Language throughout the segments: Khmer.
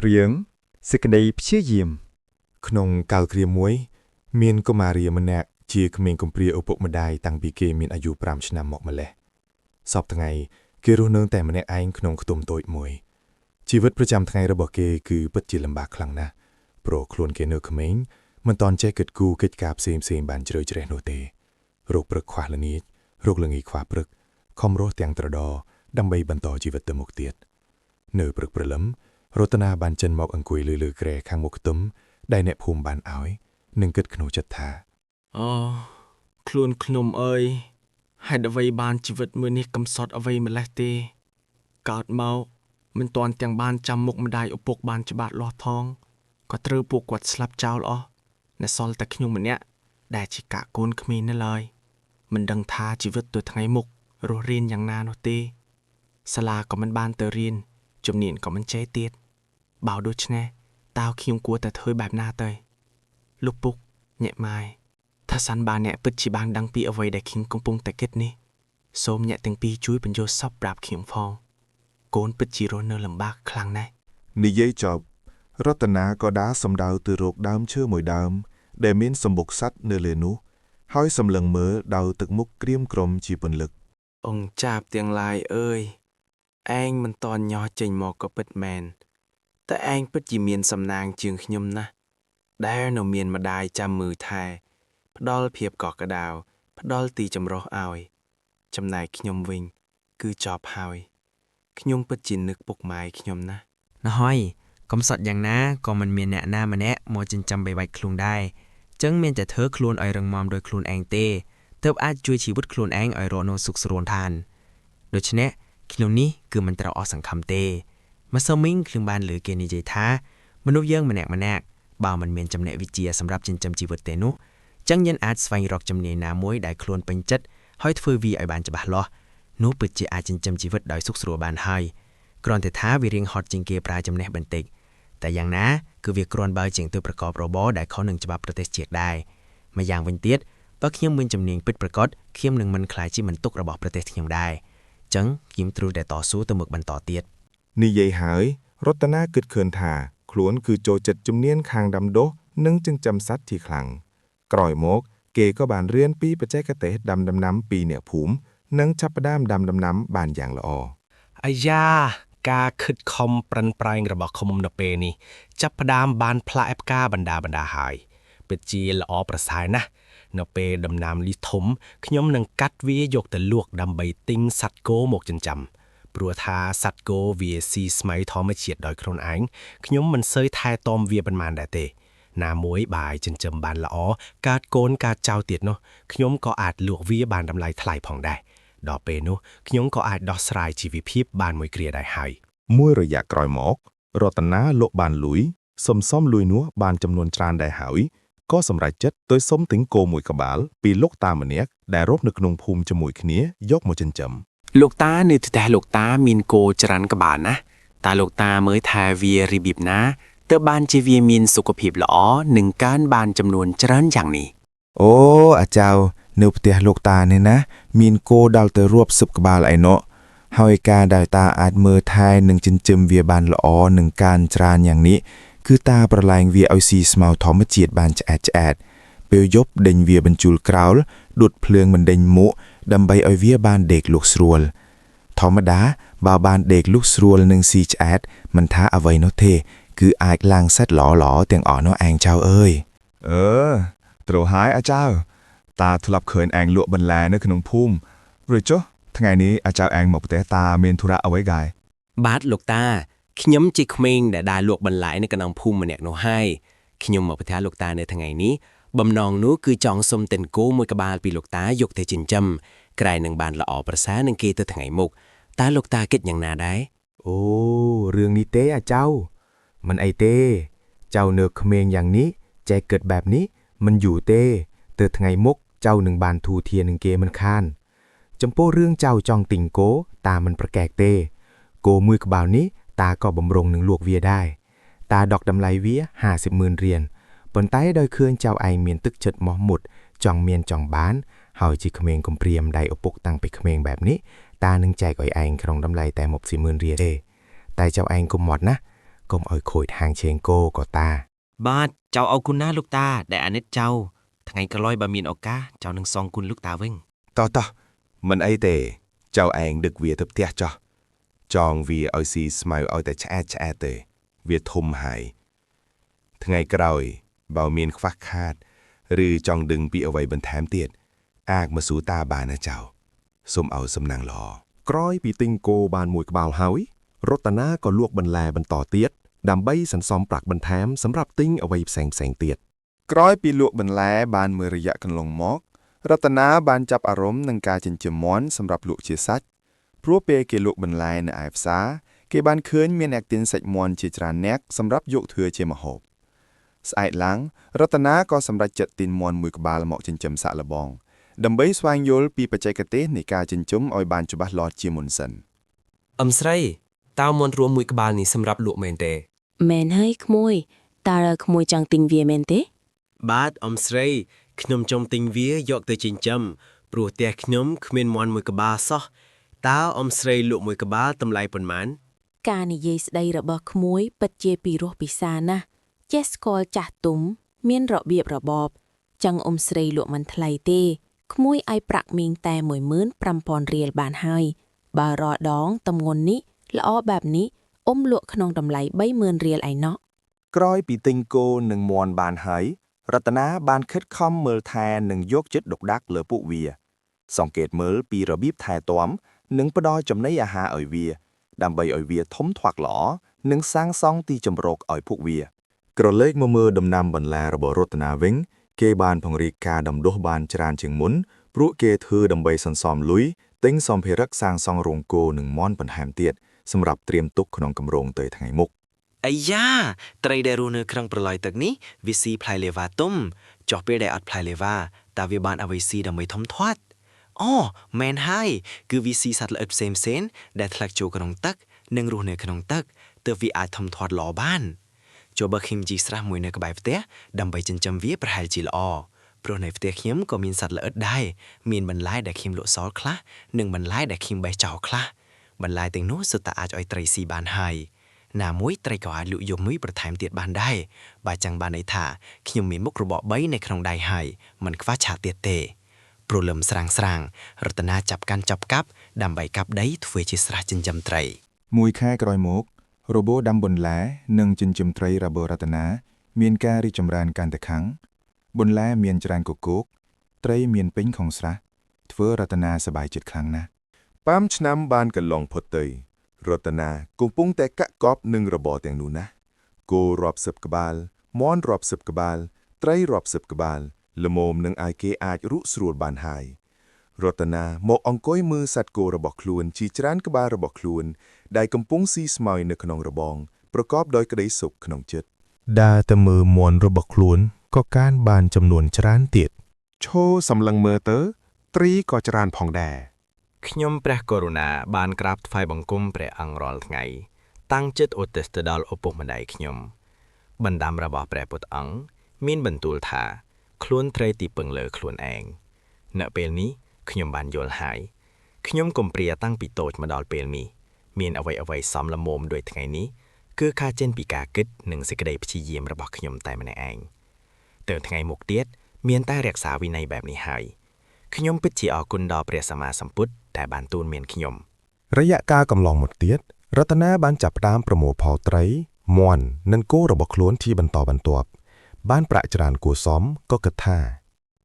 เรียงสกได้เชื่อยิมขนมกาลเกรียมมวยเมียนก็มาเรียมันแนกเชียเมียนกมเปรียอุปมาได้ตั้งปีเกมีนอายุปรามชนะหมอกมาเลยสอบทั้งไงเกรู้เนืองแต่มันแนกไอ้ขนมขตุมโตยมวยชีวิตประจำทั้งไงระบบเกคือปัจจิลำบากครั้งนะโปรคลวนเกเนอร์ขมิ้งมันตอนแจกึดกูเกิดกาบเซมบานเจริญเจริญโนเตโรคปรึกขวาละนิดโรคเลืองอีขวาปรึกคอมโรเตียงตระดอดำใบบรรต่อชีวิตเตมกเตียดเนื้อปรึกประล้ำรตนาบานเจนหมอกอังกุยลือแกรข้างมกตุ้มได้เนภูมิบานอ้อยหนึ่งเกิดขนูจัดทาอ๋อคลวนขนมเอ้ยให้ดวัยบานชีวิตมือนี้กำสอดเอาไว้มาแล้วเตกาดเมามันตอนเตียงบานจำมกมาได้อุปกบานฉบาดลอทองก็ตรือปวกวัดสลับเจ้าล้อในซอลแต่ขยงมันเนี้ยได้ชิกะโกนขมีนั่นเลยมันดังท้าชีวิตตัวทั้งไงมุกรัวเรียนอย่างนาโนเตสลาก็มันบานเตอเรียนจมเนียนก็มันใจเตียดบ่าวดูชแน่ตาวคิงกลัวแต่เธอแบบหน้าเตยลูกปุกแง่ไม้ถ้าสันบานเนี่ยปิดชีบานดังปีเอาไว้ได้คิงกงปุงแต่เก็ดนี้โสมแง่ตึงปีช่วยเป็นโยซับปราบเขียงฟองโกนปิดจีโรเนอร์ลำบากครั้งไหนนิยัยจบรัตนาก็ด่าสำดาวตือโรกดามเชื่อมวยดามได้เม้นสมบกสัตเนเลนุห้อยสำเลังเมื่อดาวตึกมุกเกรียมกรมจีปนลึกองจับเตียงลายเอ้ยแองมันตอนย่อเจงหมอกก็ปิดแมนแต่แองปิดจีเมียนสำนางจึงขยมนะได้หนเมียนมาได้จำมือไทยพดอลเพียบกอกกระดาวพดอลตีจำรอเอาจำนายขยมวิงคือจอบหายขยมปิดจีนึกปกไม้ขยมนะน้อยกำสดอย่างนะก็มันเมียนแนะหน้ามาแนะโมจินจำใบใบคลุงได้จึงเมียนจะเธอคลุนไอรังมอมโดยคลุนแองเต้เติบอาจช่วยชีวิตคลุนแองไอโรโนสุกสรวนทานโดยเฉพาะคลุนนี้คือมันตราออกสังคำเต้มาสมิงคลึงบานหรือเกณีใจท้ามนุษย์เยื่องมาแนกบ่าวมันเมียนจำเนวิจียสำหรับจินจำชีวิตเตนุจังยันอาจสไฟรอกจำเนนามวยได้คลุนเป็นจัดห้อยฟื้นวีไอบานจะบาล้อนูปิดจีอาจินจำชีวิตโดยสุกสรวนบานให้กรอนแต่ท้าวิริงฮอตจิงเกปลายจำเนบันติกแต่อย่างนะคือviệcกรอนบายจิงตัวประกอบโรบอได้เขาหนึ่งฉบับประเทศเจียกได้มาอย่างเป็นเตียดปักเขียมเป็นจำเนียงปิดประกอบเขียมหนึ่งมันคล้ายที่มันตุกระบอกประเทศเทียมได้จังยิ้มตรูแต่ต่อสู้ตัวหมึกบันต่อเตียดนิยัยหายรัตนาเกิดเขินถ่าขลวนคือโจจัดจุมเนียนคางดำโดนึ่งจึงจำซัดที่คลังกร่อยมกเกก็บานเรียนปีประแจกเตะดำน้ำปีเนี่ยผูมนึ่งชับประดามดำน้ำบานอย่างละออายากาคึดคอมปรันปรายระบอกคอมนเปนี่จับพดามบานพลาแอปกาบรรดาหายเป็นจีละอประสายนะนเปดำนามลิถมขยมนังกัดวิยกแต่ลวกดำใบติงสัตโกหมกจนจำปลัวทาสัตโกเวียซีสมัยทอมาเฉียดดอยโครนอังขยมมันเซยทายตอมเวียบันมานได้เตนามวยบายจนจำบานละอกาดโกนกาดเจ้าเตียดเนาะขยมก็อาจลวกเวียบานดำลายทลายผ่องได้ดอเปนุขยงก็อาจดอสลายชีวิตพีบบานมวยเกลียได้หายมวยระยะกรอยหมอกรัตนาโลบานลุยสมซ้อมลุยนัวบานจำนวนจานได้หายก็สำหรับจัดโดยส้มถึงโกมวยกบาลปีโลกตามันเนียกได้รบนึกนงภูมิจมวยขเนี้ยยกมาจนจลูกตาเนื้อแต่ลูกตามินโกจรันกบาลนะตาลูกตาเมื่อทายเวียริบิบนะเตอบานจีเวียมินสุขภีบหลอหนึ่งการบานจำนวนจรันอย่างนี้โอ้อาเจ้าเนื้อเตียลูกตาเนี่ยนะมีนโกดาวเตรวบสุบกบาลไอโนเฮาอีกาดาวตาอาจมือไทยหนึ่งจิมเวียบานละอหนึ่งการจรานอย่างนี้คือตาประลายเวียเอาซีสมาทอมเจียดบานจะแอดเปียวยบเด่นเวียบรรจุลกราวล์ดุดเพลืองมันเด่นมุดำใบเอาเวียบานเด็กลูกสรวลธรรมดาบาบานเด็กลูกสรวลหนึ่งซีแอดมันท้าเอาไว้โนเทคืออาจลางซัดหล่อเตียงอ่อนน้อแองเจ้าเอ้ยตรหายอาเจ้าตาทุลับเขินแองลวกบรรแลนึกขนมพุ่มหรือจ๊ะทั้งไงนี้อาจารย์แองหมกแต่ตาเมียนธุระเอาไว้ไงบาดลูกตาขยมจิกเมงแต่ได้ลวกบรรลัยในกระนองพุ่มมาเนี่ยโนให้ขยมหมกแต่ลูกตาในทั้งไงนี้บำนองนู้คือจองสมเต็นโก้มวยกบาลปีลูกตายกเทจินจำกลายหนึ่งบานละออประสาหนึ่งเกตทั้งไงมุกตาลูกตาเก็ดอย่างนาได้โอ้เรื่องนี้เต้อะเจ้ามันไอเต้เจ้าเนือกเขมงอย่างนี้ใจเกิดแบบนี้มันอยู่เต้เติดทั้งไงมุกเจ้าหนึ่งบานทูเทียหนึ่งเกมันคานจำโป้เรื่องเจ้าจองติ่งโกตามันประแกกเต้โกมือกบ่าวนี้ตาก็บำรงหนึ่งลวกเวียได้ตาดอกดำไลเวีย50,000เหรียญปนใต้โดยเคลื่อนเจ้าไอเมียนตึกเฉิดหมอหมุดจองเมียนจองบ้านเฮาจิเขมงกลมเปรียมได้อปกตั้งไปเขมงแบบนี้ตาหนึ่งใจก่อยไอครองดำไลแต่หมบ40,000เหรียญเต้แต่เจ้าไอกุมหมดนะ កុំឲ្យខូចហាងឆេងគោក៏តា បាទចៅអរគុណណាលោកតាដែលអាណិតចៅថ្ងៃក្រោយបើមានឱកាសចៅនឹងសងគុណលោកតាវិញ តោះមិនអីទេចៅឯងដឹកវាទៅផ្ទះចោះចងវាឲ្យស៊ីស្មៅឲ្យតែឆ្អែតទេវាធំហើយថ្ងៃក្រោយបើមានខ្វះខាតឬចង់ដឹងពីអ្វីបន្ថែមទៀតអាចមកសួរតាបានណាចៅសូមឲ្យសំណាងល្អ ក្រោយពីទិញគោបានមួយក្បាលហើយរតនាក៏លក់បន្លែបន្តទៀតដើម្បីសន្សំប្រាក់បន្ថែមសម្រាប់ទិញអ្វីផ្សេងទៀត ក្រោយពីលក់បន្លែបានមួយរយៈកន្លងមករតនាបានចាប់អារម្មណ៍នឹងការចិញ្ចឹមមាន់សម្រាប់លក់ជាសាច់ព្រោះពេលគេលក់បន្លែនៅឯផ្សារគេបានឃើញមានអ្នកទិញសាច់មាន់ជាច្រើននាក់សម្រាប់យកធ្វើជាម្ហូបស្អែកឡើងរតនាក៏សម្រេចចិត្តទិញមាន់មួយក្បាលមកចិញ្ចឹមសាក់លបងដើម្បីស្វែងយល់ពីបច្ចេកទេសនៃការចិញ្ចឹមឲ្យបានច្បាស់លាស់ជាមុនសិន អឹមស្រីតើមន់រួមមួយក្បាលនេះសម្រាប់លក់មែនទេ មែនហើយក្មួយតើក្មួយចង់ទិញវាមែនទេ បាទអ៊ំស្រីខ្ញុំចង់ទិញវាយកទៅចិញ្ចឹមព្រោះផ្ទះខ្ញុំគ្មានមាន់មួយក្បាលសោះតើអ៊ំស្រីលក់មួយក្បាលតម្លៃប៉ុន្មាន ការនិយាយស្ដីរបស់ក្មួយពិតជាពីរោះពិសាណាស់ចេះស្គាល់ចាស់ទុំមានរបៀបរបបចឹងអ៊ំស្រីលក់មិនថ្លៃទេក្មួយឲ្យប្រាក់មីងតែ 15,000 រៀលបានហើយបើរដងតម្ងន់នេះល្អបែបនេះអ៊ំលក់ក្នុងតម្លៃ 30,000 រៀលឯណោះ ក្រោយពីទិញគោនិងមាន់បានហើយរតនាបានខិតខំមើលថែនិងយកចិត្តទុកដាក់លើពួកវាសង្កេតមើលពីរបៀបថែទាំនិងផ្ដល់ចំណីអាហារឲ្យវាដើម្បីឲ្យវាធំធាត់ល្អនិងសាងសង់ទីជម្រកឲ្យពួកវាក្រឡេកមកមើលដំណាំបន្លែរបស់រតនាវិញគេបានពង្រីកការដាំដុះបានច្រើនជាងមុនព្រោះគេធ្វើដើម្បីសន្សំលុយទិញសម្ភារៈសាងសង់រោងគោនិងមាន់បន្ថែមទៀតសម្រាប់ត្រៀមទុកក្នុងគម្រោងទៅថ្ងៃមុខ អាយ៉ាត្រីដែលរស់នៅក្នុងប្រឡាយទឹកនេះវាស៊ីផ្លែលេវ៉ាទុំចុះពេលដែលអត់ផ្លែលេវ៉ាតើវាបានអ្វីស៊ីដើម្បីធំធាត់អូមែនហើយគឺវាស៊ីសត្វល្អិតផ្សេងដែលធ្លាក់ចូលក្នុងទឹកនិងរស់នៅក្នុងទឹកទើបវាអាចធំធាត់ល្អបានចូលបើខ្ញុំជីស្រះមួយនៅក្បែរផ្ទះដើម្បីចិញ្ចឹមវាប្រហែលជាល្អព្រោះនៅផ្ទះខ្ញុំក៏មានសត្វល្អិតដែរមានបន្លែដែលខ្ញុំលក់សល់ខ្លះនិងបន្លែដែលខ្ញុំបេះចោលខ្លះបន្លែទាំងនោះសុទ្ធតែអាចឲ្យត្រីស៊ីបានហើយណាមួយត្រីក៏អាចលក់យកមួយបន្ថែមទៀតបានដែរបើចឹងបានន័យថាខ្ញុំមានមុខរបរ3នៅក្នុងដៃហើយមិនខ្វះឆាទៀតទេព្រលឹមស្រាងរតនាចាប់កាន់ចាប់កាប់ដើម្បីកាប់ដីធ្វើជាស្រះចិញ្ចឹមត្រី មួយខែក្រោយមករបបដាំបន្លែនិងចិញ្ចឹមត្រីរបស់រតនាមានការរីកចម្រើនកាន់តែខ្លាំងបន្លែមានច្រើនកកត្រីមានពេញក្នុងស្រះធ្វើរតនាសប្បាយចិត្តខ្លាំងណាស់ប៉ាមឆ្នាំបានកន្លងផុតទៅរតនាកំពុងតែកាក់កបនឹងរបរទាំងនោះណាគោរាប់សិបក្បាលមាន់រាប់សិបក្បាលត្រីរាប់សិបក្បាលល្មមនឹងឲ្យគេអាចរុកស្រួលបានហើយរតនាមកអង្គុយមើលសត្វគោរបស់ខ្លួនជាច្រើនក្បាលរបស់ខ្លួនដែលកំពុងស៊ីស្មៅនៅក្នុងរបងប្រកបដោយក្តីសុខក្នុងចិត្តដើរទៅមើលមាន់របស់ខ្លួនក៏កានបានចំនួនច្រើនទៀតឈោសម្លឹងមើលទៅត្រីក៏ច្រើនផងដែរ ខ្ញុំព្រះករុណាបានក្រាបថ្វាយបង្គំព្រះអង្គរាល់ថ្ងៃតាំងចិត្តឧទ្ទិសទៅដល់ឪពុកម្ដាយខ្ញុំបណ្ដាំរបស់ព្រះពុទ្ធអង្គមានបន្ទូលថាខ្លួនត្រីទីពឹងលើខ្លួនឯងនៅពេលនេះខ្ញុំបានយល់ហើយខ្ញុំកំព្រាតាំងពីតូចមកដល់ពេលនេះមានអ្វីសមល្មមដោយថ្ងៃនេះគឺការចេញពីការគិតនិងសេចក្តីព្យាយាមរបស់ខ្ញុំតែម្នាក់ឯងទៅថ្ងៃមុខទៀតមានតែរក្សាវិន័យបែបនេះហើយខ្ញុំពិតជាអរគុណដល់ព្រះសម្មាសម្ពុទ្ធដែលបានទូលមានខ្ញុំ រយៈកាលកន្លងមកទៀតរតនាបានចាប់ផ្ដើមប្រមូលផលត្រីមាន់និងគោរបស់ខ្លួនជាបន្តបន្ទាប់បានប្រាក់ច្រើនគួរសមក៏គិតថា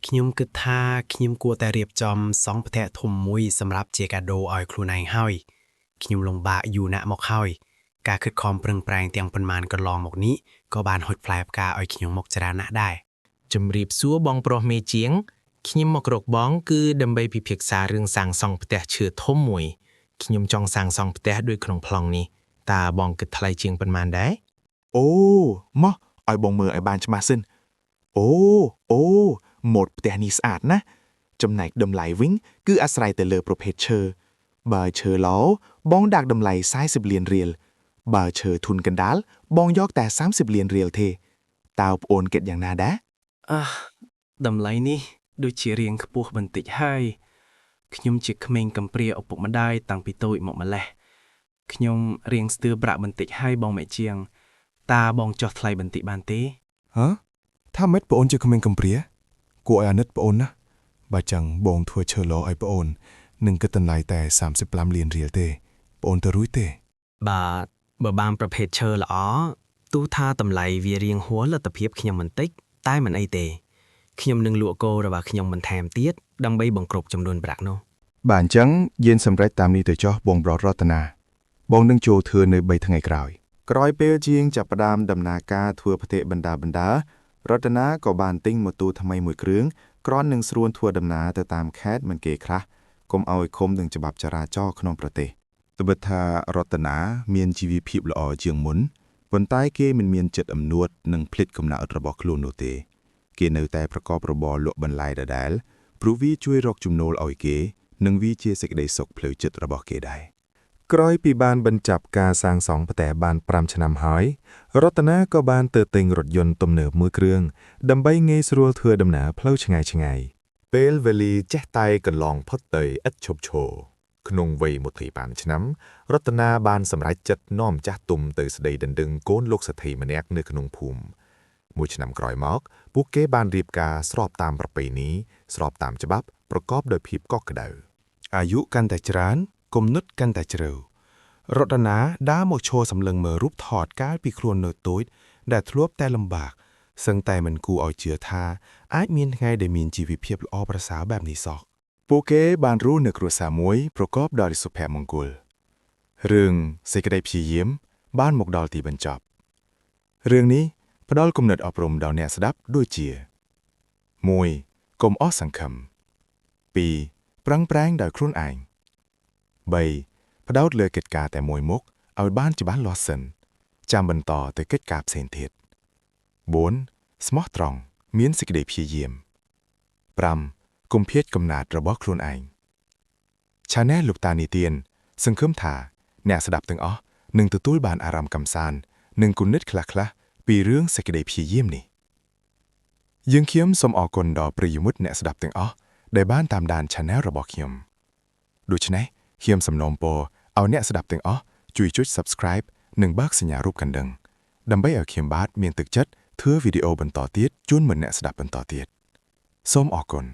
ខ្ញុំគិតថាខ្ញុំគួរតែរៀបចំសង់ផ្ទះធំមួយសម្រាប់ជាកាដូឲ្យខ្លួនឯងហើយខ្ញុំលំបាកយូរណាស់មកហើយការខិតខំប្រឹងប្រែងទាំងប៉ុន្មានកន្លងមកនេះក៏បានហុចផ្លែផ្កាឲ្យខ្ញុំមកច្រើនណាស់ដែរ ជំរាបសួរបងប្រុសមេជាងខ្ញុំមករកបងគឺដើម្បីពិភាក្សារឿងសាងសង់ផ្ទះឈើធំមួយខ្ញុំចង់សាងសង់ផ្ទះដូចក្នុងប្លង់នេះតើបងគិតថ្លៃជាងប៉ុន្មានដែរ អូមកឲ្យបងមើលឲ្យបានច្បាស់សិនអូម៉ូតផ្ទះនេះស្អាតណាស់ចំណែកតម្លៃវិញគឺអាស្រ័យទៅលើប្រភេទឈើបើឈើល្អបងដាក់តម្លៃ40លានរៀលបើឈើធុនកណ្ដាលបងយកតែ30លានរៀលទេតើប្អូនគិតយ៉ាងណាដែរ តម្លៃនេះដូចជារៀងខ្ពស់បន្តិចហើយខ្ញុំជាក្មេងកំព្រាឪពុកម្ដាយតាំងពីតូចមកម្លេះខ្ញុំរៀងស្ទើរប្រាក់បន្តិចហើយបងមេជាង តាបងចុះថ្លៃបន្តិបានទេ ហ៎ថាម៉េចប្អូនជាក្មេងកំព្រាគួរឲ្យអាណិតប្អូនណាបើចឹងបងធ្វើឈើលោឲ្យប្អូននឹងគិតតម្លៃតែ35លានរៀលទេប្អូនទៅរួចទេ បាទបើបានប្រភេទឈើល្អទោះថាតម្លៃវារៀងហួសលទ្ធភាពខ្ញុំបន្តិចតែមិនអីទេខ្ញុំនឹងលក់គោរបស់ខ្ញុំបន្ថែមទៀតដើម្បីបង្គ្រប់ចំនួនប្រាក់នោះ បាទអញ្ចឹងយានសម្រេចតាមនេះទៅចុះបងប្រុសរតនាបងនឹងចូលធ្វើនៅ3ថ្ងៃក្រោយក្រោយពេលជាងចាប់ផ្ដើមដំណើរការធ្វើផ្ទះបណ្ដារតនាក៏បានទិញម៉ូតូថ្មីមួយគ្រឿងគ្រាន់នឹងស្រួលធ្វើដំណើរទៅតាមខេត្តមិនគេខ្លះកុំឲ្យខុំនឹងច្បាប់ចរាចរណ៍ក្នុងប្រទេសត្បិតថារតនាមានជីវភាពល្អជាងមុនប៉ុន្តែគេមិនមានចិត្តអំនួតនិងភ្លេចកំណើតរបស់ខ្លួននោះទេគេនៅតែប្រកបរបរលក់បន្លែដដែលព្រោះវាជួយរកចំណូលឲ្យគេនិងវាជាសេចក្តីសុខផ្លូវចិត្តរបស់គេដែរក្រោយពីបានបញ្ចប់ការសាងសង់ផ្ទះបាន5ឆ្នាំហើយរតនាក៏បានទៅទិញរថយន្តទំនើបមួយគ្រឿងដើម្បីងាយស្រួលធ្វើដំណើរផ្លូវឆ្ងាយៗពេលវេលាចេះតែកន្លងផុតទៅឥតឈប់ឈរក្នុងវ័យ25ឆ្នាំរតនាបានសម្រេចចិត្តនាំចាស់ទុំទៅស្ដីដណ្ដឹងកូនលោកសេដ្ឋីម្នាក់នៅក្នុងភូមិមួយឆ្នាំក្រោយមកពួកគេបានរៀបការស្របតាមប្រពៃណីស្របតាមច្បាប់ប្រកបដោយភាពកក់ក្ដៅអាយុកាន់តែច្រើនគំនិតកាន់តែជ្រៅរតនាដើរមកឈរសម្លឹងមើលរូបថតកាលពីខ្លួននៅតូចដែលធ្លាប់តែលំបាកសឹងតែមិនគួរឲ្យជឿថាអាចមានថ្ងៃដែលមានជីវភាពល្អប្រសើរបែបនេះសោះពួកគេបានរស់នៅគ្រួសារមួយប្រកបដោយសុភមង្គលរឿងសេចក្តីព្យាយាមបានមកដល់ទីបញ្ចប់រឿងនេះផ្ដល់គំនិតអប់រំដល់អ្នកស្ដាប់ដូចជា 1. កុំអស់សង្ឃឹម 2. ប្រឹងប្រែងដោយខ្លួនឯង 3. ផ្ដោតលើកិច្ចការតែមួយមុខឲ្យបានច្បាស់លាស់សិនចាំបន្តទៅកិច្ចការផ្សេងទៀត 4. ស្មោះត្រង់មានសេចក្តីព្យាយាម 5. កុំភ្លេចកំណើតរបស់ខ្លួនឯង Channel លោកតានីទៀនសង្ឃឹមថាអ្នកស្ដាប់ទាំងអស់នឹងទទួលបានអារម្មណ៍កម្សាន្តនិងគំនិតខ្លះៗពីរឿងសេចក្តីព្យាយាមនេះយើងខ្ញុំសូមអរគុណដល់ប្រិយមិត្តអ្នកស្ដាប់ទាំងអស់ដែលបានតាមដាន Channel របស់ខ្ញុំដូច្នេះខ្ញុំសំណូមពរឲ្យអ្នកស្ដាប់ទាំងអស់ជួយចុច Subscribe និងបើកសញ្ញារូបកណ្ដឹងដើម្បីឲ្យខ្ញុំបាទមានទឹកចិត្តធ្វើវីដេអូបន្តទៀតជូនមិត្តអ្នកស្ដាប់បន្តទៀតសូមអរគុណ